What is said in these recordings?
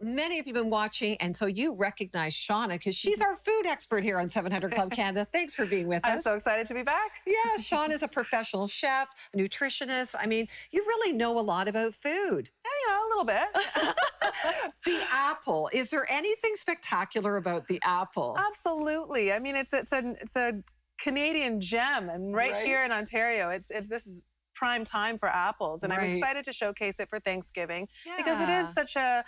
Well, many of you have been watching, and so you recognize Shaunna because she's our food expert here on 700 Club Canada. Thanks for being with us. I'm so excited to be back. Yeah, Shaunna is a professional chef, a nutritionist. I mean, you really know a lot about food. Yeah, a little bit. The apple. Is there anything spectacular about the apple? Absolutely. I mean, it's a Canadian gem, and right here in Ontario, this is prime time for apples, and I'm excited to showcase it for Thanksgiving because it is such a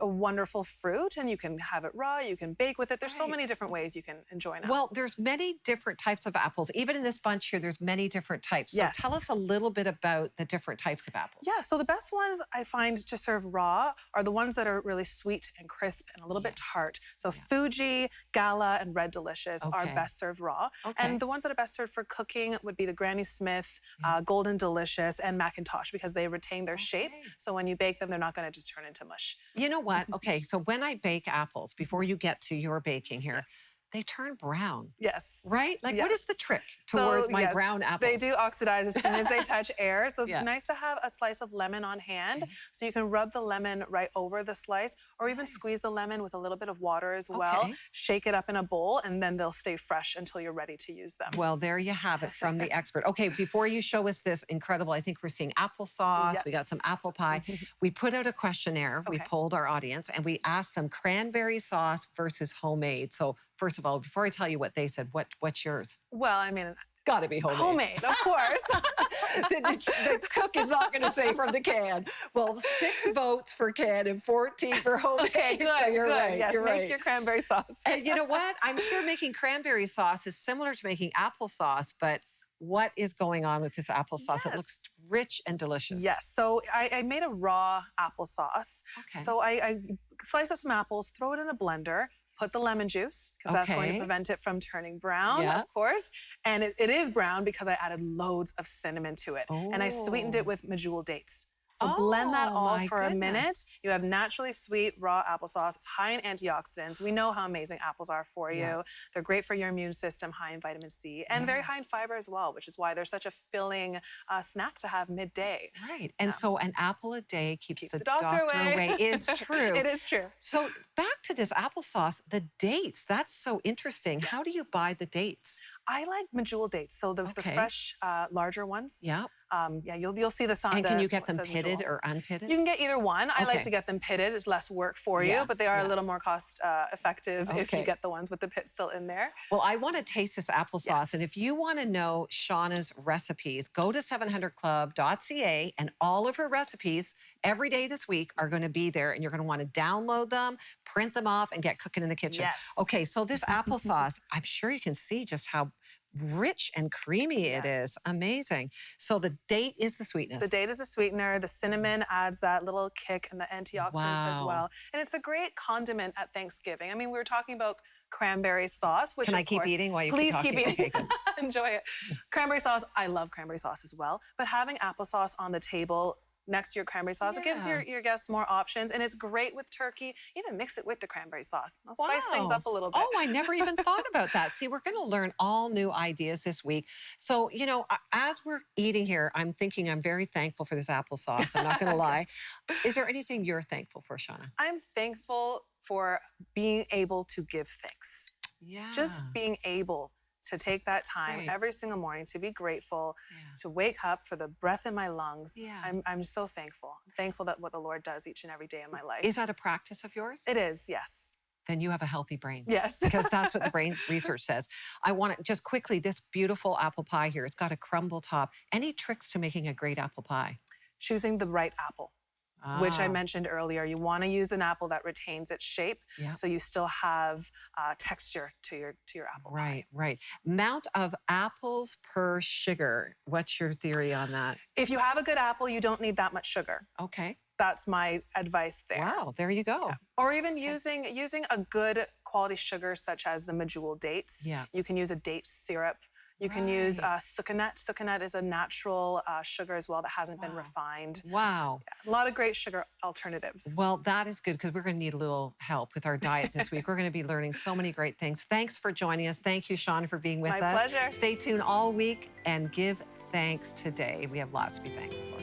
wonderful fruit, and you can have it raw, you can bake with it. There's so many different ways you can enjoy an apple. Well, there's many different types of apples. Even in this bunch here, there's many different types. So tell us a little bit about the different types of apples. Yeah, so the best ones I find to serve raw are the ones that are really sweet and crisp and a little bit tart. So Fuji, Gala, and Red Delicious are best served raw. And the ones that are best served for cooking would be the Granny Smith, Golden Delicious, and Macintosh, because they retain their shape. So when you bake them, they're not going to just turn into mush. You know what? Okay, so when I bake apples, before you get to your baking here, they turn brown. Yes. Right? Like, what is the trick towards my brown apples? They do oxidize as soon as they touch air. So it's nice to have a slice of lemon on hand. So you can rub the lemon right over the slice, or even squeeze the lemon with a little bit of water as well. Shake it up in a bowl, and then they'll stay fresh until you're ready to use them. Well, there you have it from the expert. Okay, before you show us this incredible, I think we're seeing applesauce. We got some apple pie. We put out a questionnaire. We polled our audience, and we asked them cranberry sauce versus homemade. So first of all, before I tell you what they said, what's yours? Well, I mean, got to be homemade. Homemade, of course. the cook is not going to say from the can. Well, 6 votes for can and 14 for homemade. Okay, good, so you're right. Yes, you're make your cranberry sauce. And you know what? I'm sure making cranberry sauce is similar to making applesauce, but what is going on with this applesauce? It looks rich and delicious. Yes. So I made a raw applesauce. So I slice up some apples, throw it in a blender, put the lemon juice, because that's going to prevent it from turning brown, of course. And it is brown because I added loads of cinnamon to it. And I sweetened it with medjool dates. So blend that all for a minute. You have naturally sweet raw applesauce. It's high in antioxidants. We know how amazing apples are for you. They're great for your immune system, high in vitamin C, and very high in fiber as well, which is why they're such a filling snack to have midday. Right. And so an apple a day keeps the doctor away is true. It is true. So back to this applesauce, the dates, that's so interesting. How do you buy the dates? I like medjool dates, so the fresh, larger ones. Yeah. You'll see this on the. And can you get them pitted or unpitted? You can get either one. I like to get them pitted. It's less work for you, but they are a little more cost effective if you get the ones with the pit still in there. Well, I want to taste this applesauce, and if you want to know Shaunna's recipes, go to 700club.ca, and all of her recipes every day this week are going to be there, and you're going to want to download them, print them off, and get cooking in the kitchen. Okay, so this applesauce, I'm sure you can see just how rich and creamy it is. Amazing. So the date is the sweetness. The date is the sweetener. The cinnamon adds that little kick and the antioxidants as well. And it's a great condiment at Thanksgiving. I mean, we were talking about cranberry sauce, which Can I keep eating while you keep talking? Please keep eating. Okay, Enjoy it. Cranberry sauce, I love cranberry sauce as well. But having applesauce on the table next to your cranberry sauce, it gives your guests more options, and it's great with turkey. Even mix it with the cranberry sauce. It'll spice things up a little bit. Oh, I never even thought about that. See, we're going to learn all new ideas this week. So, you know, as we're eating here, I'm thinking I'm very thankful for this applesauce. I'm not going to lie. Is there anything you're thankful for, Shaunna? I'm thankful for being able to give thanks. Yeah. Just being able to take that time every single morning to be grateful, to wake up for the breath in my lungs. I'm so thankful. I'm thankful that what the Lord does each and every day in my life. Is that a practice of yours? It is, yes. Then you have a healthy brain. Yes. Because that's what the brain research says. I want to just quickly, this beautiful apple pie here, it's got a crumble top. Any tricks to making a great apple pie? Choosing the right apple. Which I mentioned earlier. You want to use an apple that retains its shape, so you still have texture to your apple pie. Right. Amount of apples per sugar. What's your theory on that? If you have a good apple, you don't need that much sugar. Okay. That's my advice there. Wow, there you go. Or even using a good quality sugar such as the medjool dates. You can use a date syrup. You can use sucanat. Sucanat is a natural sugar as well that hasn't been refined. Wow. A lot of great sugar alternatives. Well, that is good because we're going to need a little help with our diet this week. We're going to be learning so many great things. Thanks for joining us. Thank you, Shaunna, for being with us. My pleasure. Stay tuned all week and give thanks today. We have lots to be thankful for.